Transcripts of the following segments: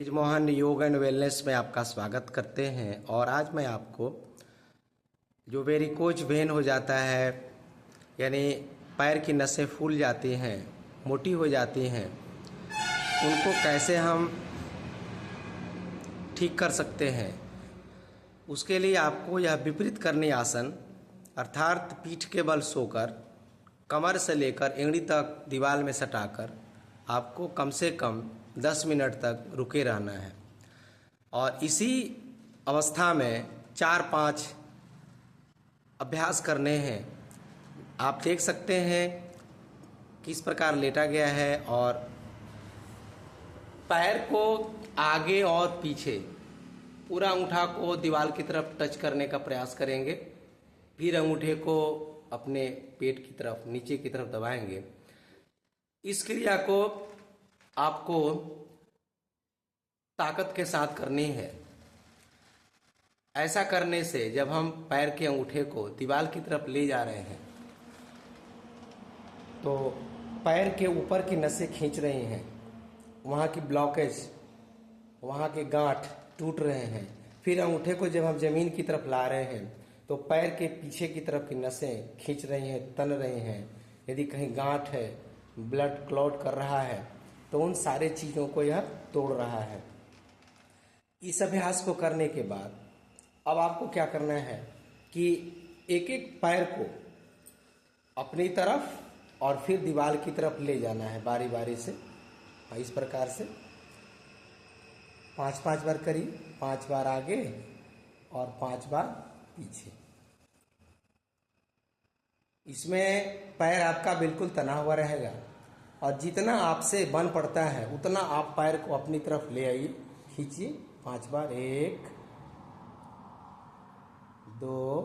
मोहन योग and wellness में आपका स्वागत करते हैं। और आज मैं आपको जो वेरिकोज वेन हो जाता है, यानी पैर की नसें फूल जाती हैं, मोटी हो जाती हैं, उनको कैसे हम ठीक कर सकते हैं। उसके लिए आपको यह विपरीत करनी आसन अर्थात पीठ के बल सोकर कमर से लेकर एड़ी तक दीवार में सटाकर आपको कम से कम 10 मिनट तक रुके रहना है। और इसी अवस्था में 4-5 अभ्यास करने हैं। आप देख सकते हैं किस प्रकार लेटा गया है और पैर को आगे और पीछे पूरा अंगूठा को दीवार की तरफ टच करने का प्रयास करेंगे। फिर अंगूठे को अपने पेट की तरफ नीचे की तरफ दबाएंगे। इस क्रिया को आपको ताकत के साथ करनी है। ऐसा करने से जब हम पैर के अंगूठे को दीवार की तरफ ले जा रहे हैं तो पैर के ऊपर की नसें खींच रही हैं, वहाँ की ब्लॉकेज, वहाँ के गांठ टूट रहे हैं। फिर अंगूठे को जब हम जमीन की तरफ ला रहे हैं तो पैर के पीछे की तरफ की नसें खींच रही हैं, तन रही हैं। यदि कहीं गांठ है, ब्लड क्लॉट कर रहा है तो उन सारे चीज़ों को यह तोड़ रहा है। इस अभ्यास को करने के बाद अब आपको क्या करना है कि एक एक पैर को अपनी तरफ और फिर दीवार की तरफ ले जाना है बारी बारी से। इस प्रकार से 5-5 बार करिए, 5 बार आगे और 5 बार पीछे। इसमें पैर आपका बिल्कुल तना हुआ रहेगा और जितना आपसे बन पड़ता है उतना आप पैर को अपनी तरफ ले आइए, खींचिए 5 बार। 1 2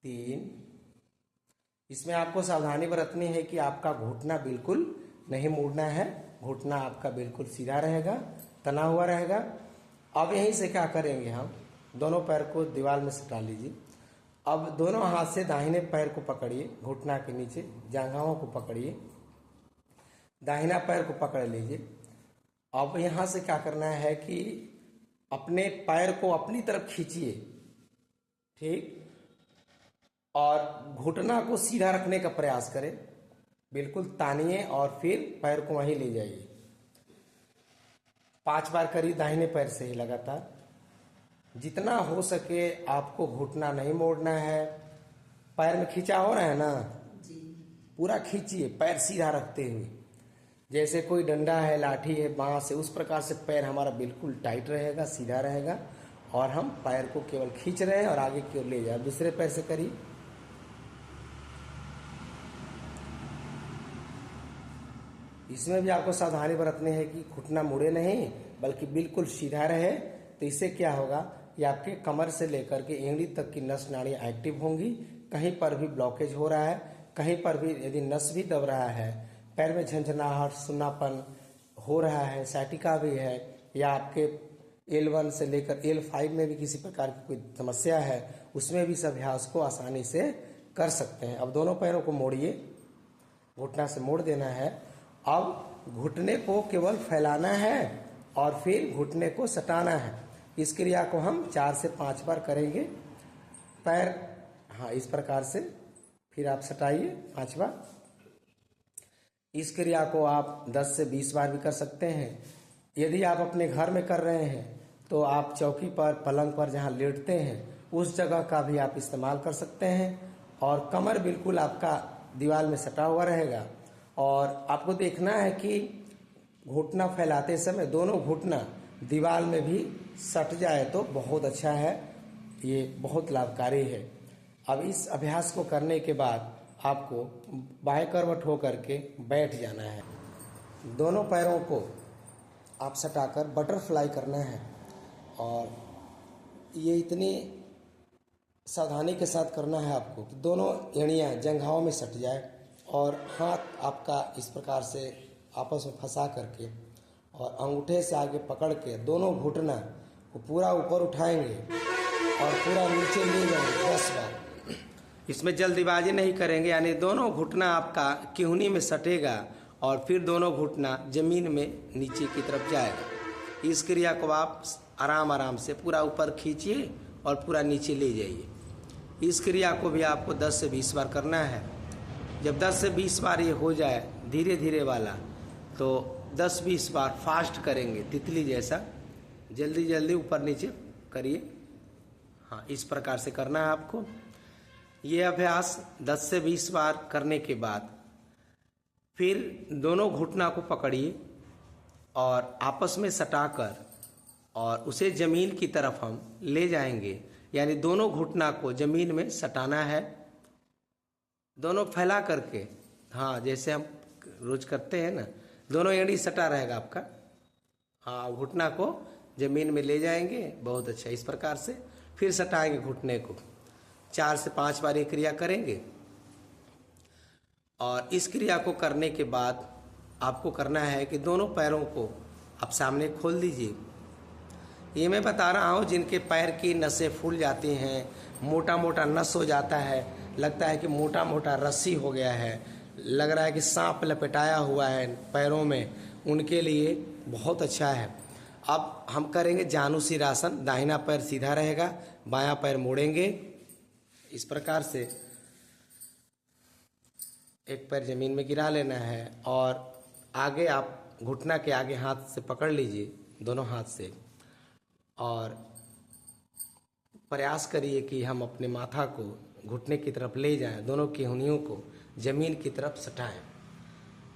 3। इसमें आपको सावधानी बरतनी है कि आपका घुटना बिल्कुल नहीं मुड़ना है, घुटना आपका बिल्कुल सीधा रहेगा, तना हुआ रहेगा। अब यहीं से क्या करेंगे, हम दोनों पैर को दीवार में सटा लीजिए। अब दोनों हाथ से दाहिने पैर को पकड़िए, घुटना के नीचे जांघाओं को पकड़िए, दाहिना पैर को पकड़ लीजिए। अब यहाँ से क्या करना है कि अपने पैर को अपनी तरफ खींचिए, ठीक, और घुटना को सीधा रखने का प्रयास करें, बिल्कुल तानिए और फिर पैर को वहीं ले जाइए। 5 बार करिए दाहिने पैर से ही लगातार। जितना हो सके आपको घुटना नहीं मोड़ना है। पैर में खींचा हो रहा है ना जी, पूरा खींचिए पैर सीधा रखते हुए। जैसे कोई डंडा है, लाठी है, बांस है, उस प्रकार से पैर हमारा बिल्कुल टाइट रहेगा, सीधा रहेगा और हम पैर को केवल खींच रहे हैं और आगे की ओर ले जाए। दूसरे पैर से करिए। इसमें भी आपको सावधानी बरतनी है कि घुटना मुड़े नहीं बल्कि बिल्कुल सीधा रहे। तो इससे क्या होगा कि आपके कमर से लेकर के एड़ी तक की नस नाड़ियाँ एक्टिव होंगी। कहीं पर भी ब्लॉकेज हो रहा है, कहीं पर भी यदि नस भी दब रहा है, पैर में झंझनाहट, सुन्नापन हो रहा है, सैटिका भी है, या आपके L1 से लेकर L5 में भी किसी प्रकार की कोई समस्या है, उसमें भी इस अभ्यास को आसानी से कर सकते हैं। अब दोनों पैरों को मोड़िए, घुटना से मोड़ देना है। अब घुटने को केवल फैलाना है और फिर घुटने को सटाना है। इस क्रिया को हम 4 से 5 बार करेंगे। पैर इस प्रकार से, फिर आप सटाइए 5 बार। इस क्रिया को आप 10 से 20 बार भी कर सकते हैं। यदि आप अपने घर में कर रहे हैं तो आप चौकी पर, पलंग पर जहां लेटते हैं उस जगह का भी आप इस्तेमाल कर सकते हैं। और कमर बिल्कुल आपका दीवार में सटा हुआ रहेगा। और आपको देखना है कि घुटना फैलाते समय दोनों घुटना दीवार में भी सट जाए तो बहुत अच्छा है, ये बहुत लाभकारी है। अब इस अभ्यास को करने के बाद आपको बाएं करवट होकर के बैठ जाना है। दोनों पैरों को आप सटाकर बटरफ्लाई करना है और ये इतनी सावधानी के साथ करना है आपको कि दोनों एड़ियाँ जंघाओं में सट जाए और हाथ आपका इस प्रकार से आपस में फंसा करके और अंगूठे से आगे पकड़ के दोनों घुटना को पूरा ऊपर उठाएंगे और पूरा नीचे ले जाएंगे 10 बार। इसमें जल्दीबाजी नहीं करेंगे, यानी दोनों घुटना आपका किहुनी में सटेगा और फिर दोनों घुटना जमीन में नीचे की तरफ जाएगा। इस क्रिया को आप आराम आराम से पूरा ऊपर खींचिए और पूरा नीचे ले जाइए। इस क्रिया को भी आपको 10 से 20 बार करना है। जब 10 से 20 बार ये हो जाए धीरे धीरे वाला, तो 10-20 बार फास्ट करेंगे, तितली जैसा जल्दी जल्दी ऊपर नीचे करिए। हाँ, इस प्रकार से करना है आपको। ये अभ्यास 10 से 20 बार करने के बाद फिर दोनों घुटना को पकड़िए और आपस में सटाकर और उसे जमीन की तरफ हम ले जाएंगे। यानी दोनों घुटना को जमीन में सटाना है, दोनों फैला करके। हाँ, जैसे हम रोज करते हैं ना, दोनों एड़ी सटा रहेगा आपका। हाँ, घुटना को जमीन में ले जाएंगे। बहुत अच्छा। इस प्रकार से फिर सटाएंगे घुटने को। 4 से 5 बार ये क्रिया करेंगे। और इस क्रिया को करने के बाद आपको करना है कि दोनों पैरों को आप सामने खोल दीजिए। ये मैं बता रहा हूँ जिनके पैर की नसें फूल जाती हैं, मोटा मोटा नस हो जाता है, लगता है कि मोटा मोटा रस्सी हो गया है, लग रहा है कि सांप लपेटाया हुआ है पैरों में, उनके लिए बहुत अच्छा है। अब हम करेंगे जानु सिरासन। दाहिना पैर सीधा रहेगा, बायां पैर मोड़ेंगे। इस प्रकार से एक पैर जमीन में गिरा लेना है और आगे आप घुटना के आगे हाथ से पकड़ लीजिए, दोनों हाथ से, और प्रयास करिए कि हम अपने माथा को घुटने की तरफ ले जाएं, दोनों की उंगलियों को जमीन की तरफ सटाएं।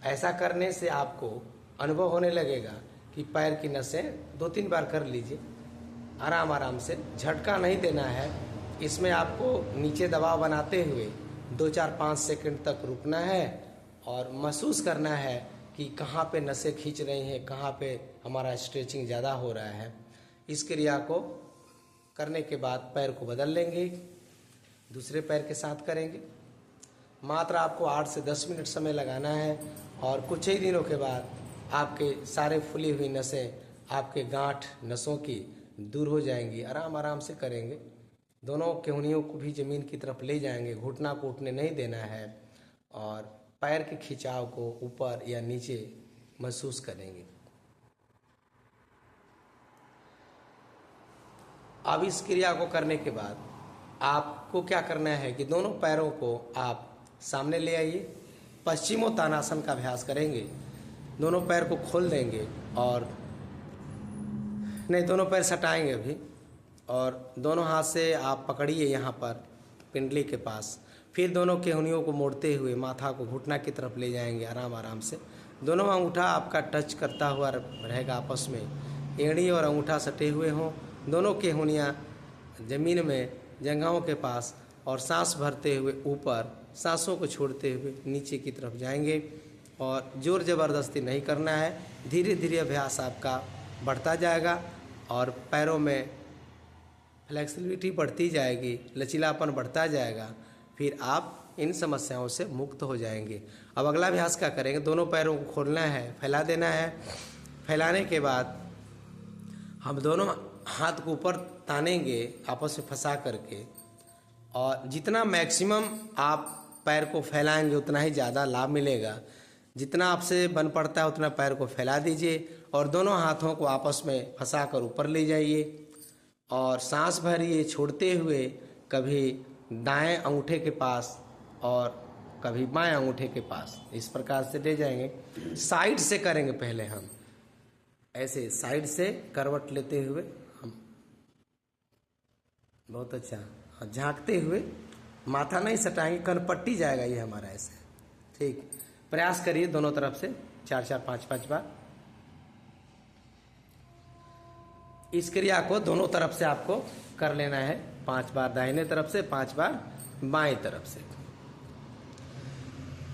ऐसा करने से आपको अनुभव होने लगेगा कि पैर की नसें 2-3 बार कर लीजिए आराम आराम से। झटका नहीं देना है इसमें, आपको नीचे दबाव बनाते हुए 2-4-5 सेकंड तक रुकना है और महसूस करना है कि कहाँ पे नसें खींच रही हैं, कहाँ पे हमारा स्ट्रेचिंग ज़्यादा हो रहा है। इस क्रिया को करने के बाद पैर को बदल लेंगे, दूसरे पैर के साथ करेंगे। मात्र आपको 8 से 10 मिनट समय लगाना है और कुछ ही दिनों के बाद आपके सारे फूली हुई नसें, आपके गांठ नसों की दूर हो जाएंगी। आराम आराम से करेंगे, दोनों केहनियों को भी जमीन की तरफ ले जाएंगे, घुटना को उठने नहीं देना है और पैर के खिंचाव को ऊपर या नीचे महसूस करेंगे। अब इस क्रिया को करने के बाद आपको क्या करना है कि दोनों पैरों को आप सामने ले आइए। पश्चिमोत्तानासन का अभ्यास करेंगे। दोनों पैर को खोल देंगे और नहीं, दोनों पैर सटाएंगे अभी, और दोनों हाथ से आप पकड़िए यहाँ पर पिंडली के पास। फिर दोनों केहनियों को मोड़ते हुए माथा को घुटना की तरफ ले जाएंगे आराम आराम से। दोनों अंगूठा आपका टच करता हुआ रहेगा आपस में, एड़ी और अंगूठा सटे हुए हों। दोनों केहनियाँ जमीन में जंघाओं के पास, और सांस भरते हुए ऊपर, सांसों को छोड़ते हुए नीचे की तरफ जाएंगे। और जोर ज़बरदस्ती नहीं करना है, धीरे धीरे अभ्यास आपका बढ़ता जाएगा और पैरों में फ्लेक्सिबिलिटी बढ़ती जाएगी, लचीलापन बढ़ता जाएगा। फिर आप इन समस्याओं से मुक्त हो जाएंगे। अब अगला अभ्यास क्या करेंगे, दोनों पैरों को खोलना है, फैला देना है। फैलाने के बाद हम दोनों हाथ को ऊपर तानेंगे आपस में फंसा करके, और जितना मैक्सिमम आप पैर को फैलाएंगे उतना ही ज़्यादा लाभ मिलेगा। जितना आपसे बन पड़ता है उतना पैर को फैला दीजिए और दोनों हाथों को आपस में फंसा कर ऊपर ले जाइए और सांस भरिए, छोड़ते हुए कभी दाएं अंगूठे के पास और कभी बाएं अंगूठे के पास। इस प्रकार से ले जाएंगे। साइड से करेंगे पहले हम, ऐसे साइड से करवट लेते हुए हम, बहुत अच्छा, झांकते हुए, माथा नहीं सटाएंगे, कनपट्टी जाएगा ये हमारा ऐसे। ठीक, प्रयास करिए दोनों तरफ से 4-4, 5-5 बार। इस क्रिया को दोनों तरफ से आपको कर लेना है, 5 बार दाहिने तरफ से, 5 बार बाएं तरफ से।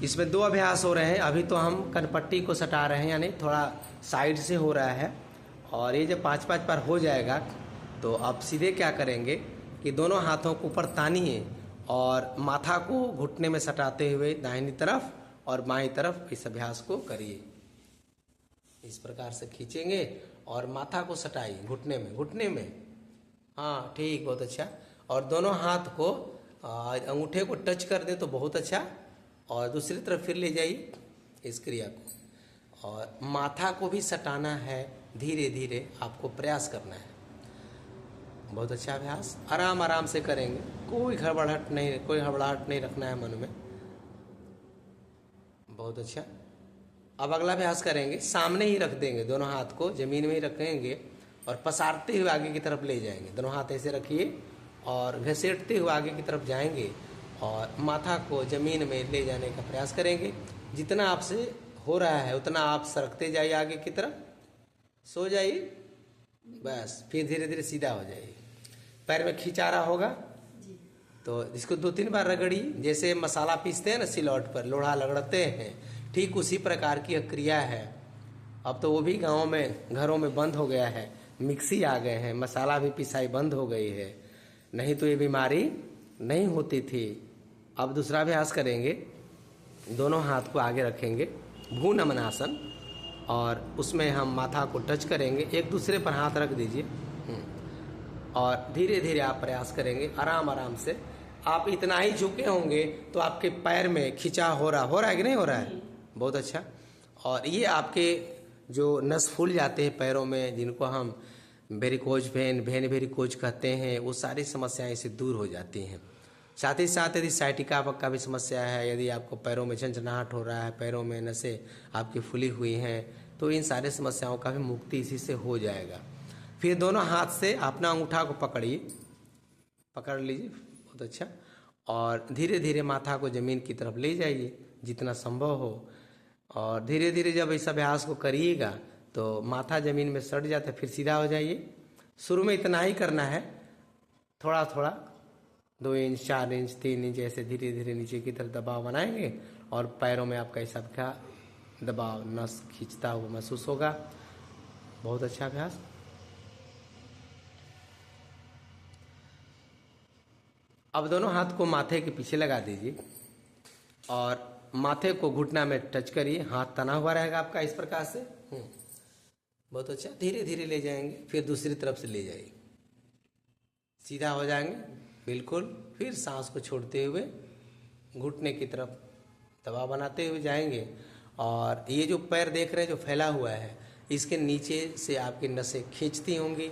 इसमें 2 अभ्यास हो रहे हैं। अभी तो हम कनपट्टी को सटा रहे हैं, यानी थोड़ा साइड से हो रहा है, और ये जब 5-5 बार हो जाएगा तो आप सीधे क्या करेंगे कि दोनों हाथों को ऊपर तानिए और माथा को घुटने में सटाते हुए दाहिनी तरफ और बाईं तरफ इस अभ्यास को करिए। इस प्रकार से खींचेंगे और माथा को सटाइए घुटने में। हाँ ठीक, बहुत अच्छा। और दोनों हाथ को अंगूठे को टच कर दे तो बहुत अच्छा, और दूसरी तरफ फिर ले जाइए इस क्रिया को। और माथा को भी सटाना है, धीरे धीरे आपको प्रयास करना है। बहुत अच्छा अभ्यास, आराम आराम से करेंगे, कोई हड़बड़ाहट नहीं रखना है मन में। बहुत अच्छा। अब अगला अभ्यास करेंगे, सामने ही रख देंगे, दोनों हाथ को जमीन में ही रखेंगे और पसारते हुए आगे की तरफ ले जाएंगे। दोनों हाथ ऐसे रखिए और घसीटते हुए आगे की तरफ जाएंगे और माथा को जमीन में ले जाने का प्रयास करेंगे। जितना आपसे हो रहा है उतना आप सरकते जाइए आगे की तरफ, सो जाइए, बस। फिर धीरे धीरे सीधा हो जाइए। पैर में खिंचारा होगा तो इसको 2-3 बार रगड़िए। जैसे मसाला पीसते हैं ना सिलौट पर, लोढ़ा रगड़ते हैं, ठीक उसी प्रकार की क्रिया है। अब तो वो भी गाँव में घरों में बंद हो गया है, मिक्सी आ गए हैं, मसाला भी पिसाई बंद हो गई है, नहीं तो ये बीमारी नहीं होती थी। अब दूसरा अभ्यास करेंगे, दोनों हाथ को आगे रखेंगे, भू नमन आसन, और उसमें हम माथा को टच करेंगे, एक दूसरे पर हाथ रख दीजिए और धीरे धीरे आप प्रयास करेंगे आराम आराम से। आप इतना ही झुके होंगे तो आपके पैर में खिंचा हो रहा है कि नहीं हो रहा है? बहुत अच्छा। और ये आपके जो नस फूल जाते हैं पैरों में, जिनको हम वेरिकोज वेन वेरिकोज कहते हैं, वो सारी समस्याएं इससे दूर हो जाती हैं। साथ ही साथ यदि साइटिका का भी समस्या है, यदि आपको पैरों में झंझनाहट हो रहा है, पैरों में नसें आपकी फूली हुई हैं, तो इन सारे समस्याओं का भी मुक्ति इसी से हो जाएगा। फिर दोनों हाथ से अपना अंगूठा को पकड़ लीजिए, बहुत अच्छा, और धीरे धीरे माथा को जमीन की तरफ ले जाइए जितना संभव हो। और धीरे धीरे जब इस अभ्यास को करिएगा तो माथा जमीन में सट जाता है, फिर सीधा हो जाइए। शुरू में इतना ही करना है, थोड़ा थोड़ा 2 इंच 4 इंच 3 इंच ऐसे धीरे धीरे नीचे की तरफ दबाव बनाएंगे और पैरों में आपका ऐसा क्या दबाव, नस खींचता हुआ महसूस होगा। बहुत अच्छा अभ्यास। अब दोनों हाथ को माथे के पीछे लगा दीजिए और माथे को घुटना में टच करिए, हाथ तना हुआ रहेगा आपका इस प्रकार से। बहुत अच्छा। धीरे धीरे ले जाएंगे, फिर दूसरी तरफ से ले जाइए, सीधा हो जाएंगे बिल्कुल। फिर सांस को छोड़ते हुए घुटने की तरफ दबाव बनाते हुए जाएंगे। और ये जो पैर देख रहे हैं जो फैला हुआ है, इसके नीचे से आपकी नसें खींचती होंगी,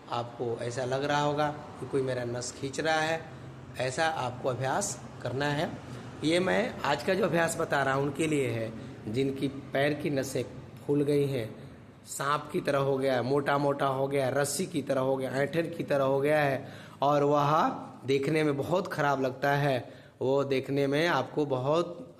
आपको ऐसा लग रहा होगा कि कोई मेरा नस खींच रहा है, ऐसा आपको अभ्यास करना है। ये मैं आज का जो अभ्यास बता रहा हूँ उनके लिए है जिनकी पैर की नसें फूल गई हैं, सांप की तरह हो गया है, मोटा मोटा हो गया है, रस्सी की तरह हो गया, ऐंठन की तरह हो गया है, और वह देखने में बहुत खराब लगता है। वो देखने में आपको बहुत,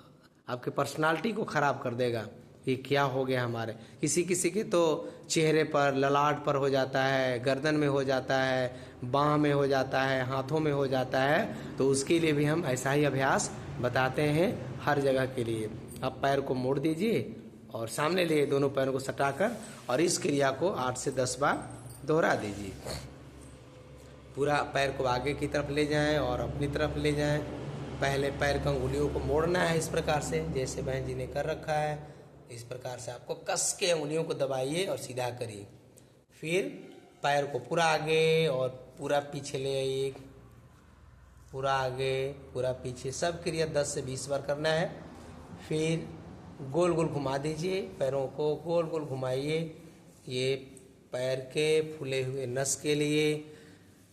आपके पर्सनालिटी को खराब कर देगा कि क्या हो गया हमारे। किसी किसी के तो चेहरे पर, ललाट पर हो जाता है, गर्दन में हो जाता है, बाह में हो जाता है, हाथों में हो जाता है। तो उसके लिए भी हम ऐसा ही अभ्यास बताते हैं हर जगह के लिए। आप पैर को मोड़ दीजिए और सामने लिए दोनों पैरों को सटाकर, और इस क्रिया को 8 से 10 बार दोहरा दीजिए। पूरा पैर को आगे की तरफ ले जाएं और अपनी तरफ ले जाएं। पहले पैर की अंगुलियों को मोड़ना है इस प्रकार से, जैसे बहन जी ने कर रखा है। इस प्रकार से आपको कस के अंगुलियों को दबाइए और सीधा करिए। फिर पैर को पूरा आगे और पूरा पीछे ले आइए, पूरा आगे पूरा पीछे, सब क्रिया 10 से 20 बार करना है। फिर गोल गोल घुमा दीजिए, पैरों को गोल गोल घुमाइए। ये पैर के फूले हुए नस के लिए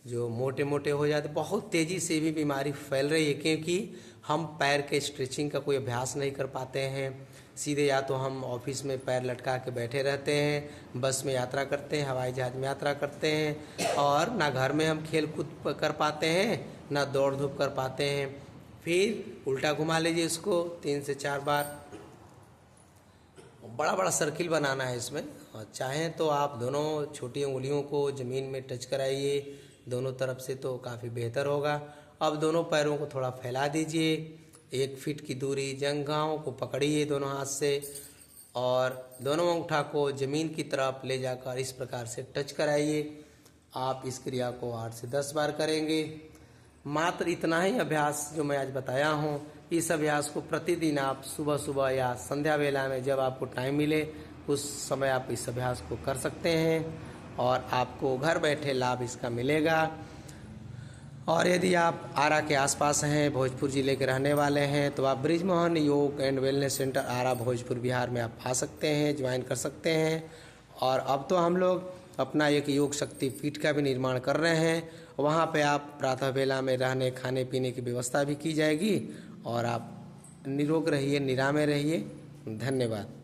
जो मोटे मोटे हो जाते, बहुत तेज़ी से भी बीमारी फैल रही है, क्योंकि हम पैर के स्ट्रेचिंग का कोई अभ्यास नहीं कर पाते हैं। सीधे या तो हम ऑफिस में पैर लटका के बैठे रहते हैं, बस में यात्रा करते हैं, हवाई जहाज में यात्रा करते हैं, और ना घर में हम खेल कूद कर पाते हैं, ना दौड़ धूप कर पाते हैं। फिर उल्टा घुमा लीजिए इसको 3 से 4 बार। बड़ा बड़ा सर्किल बनाना है इसमें, और चाहें तो आप दोनों छोटी उंगलियों को ज़मीन में टच कराइए दोनों तरफ से, तो काफ़ी बेहतर होगा। अब दोनों पैरों को थोड़ा फैला दीजिए, 1 फीट की दूरी, जंघाओं को पकड़िए दोनों हाथ से, और दोनों अंगूठा को ज़मीन की तरफ ले जाकर इस प्रकार से टच कराइए। आप इस क्रिया को 8 से 10 बार करेंगे। मात्र इतना ही अभ्यास जो मैं आज बताया हूँ, इस अभ्यास को प्रतिदिन आप सुबह सुबह या संध्या वेला में जब आपको टाइम मिले उस समय आप इस अभ्यास को कर सकते हैं, और आपको घर बैठे लाभ इसका मिलेगा। और यदि आप आरा के आसपास हैं, भोजपुर ज़िले के रहने वाले हैं, तो आप ब्रिजमोहन योग एंड वेलनेस सेंटर आरा भोजपुर बिहार में आप आ सकते हैं, ज्वाइन कर सकते हैं। और अब तो हम लोग अपना एक योग शक्ति पीठ का भी निर्माण कर रहे हैं। वहाँ पे आप प्रातः बेला में रहने खाने पीने की व्यवस्था भी की जाएगी और आप निरोग रहिए, निरामय रहिए। धन्यवाद।